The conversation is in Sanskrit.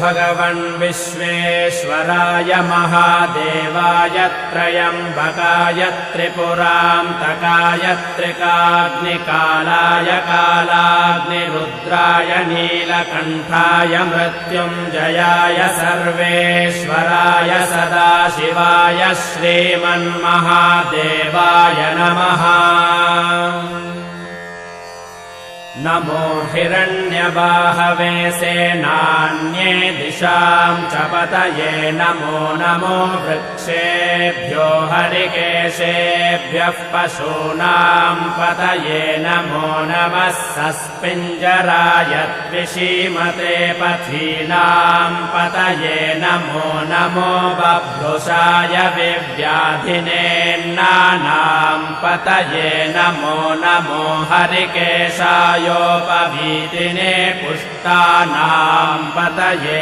भगवन् विश्वेश्वराय महादेवाय त्रयम्बकाय त्रिपुरान्तकाय त्रिकाग्निकालाय कालाग्निरुद्राय नीलकण्ठाय मृत्युञ्जयाय सर्वेश्वराय सदाशिवाय श्रीमन्महादेवाय नमः। नमो हिरण्यबाहवे सेनान्ये दिशां च पतये नमो नमो वृक्षेभ्यो हरिकेशेभ्यः पशूनां पतये नमो नमः सस्पिञ्जराय द्विषीमते पथीनां पतये नमो नमो बभ्रुषाय विव्याधिनेन्नानां पतये नमो नमो हरिकेशाय योपवीतिने पुष्टानां पतये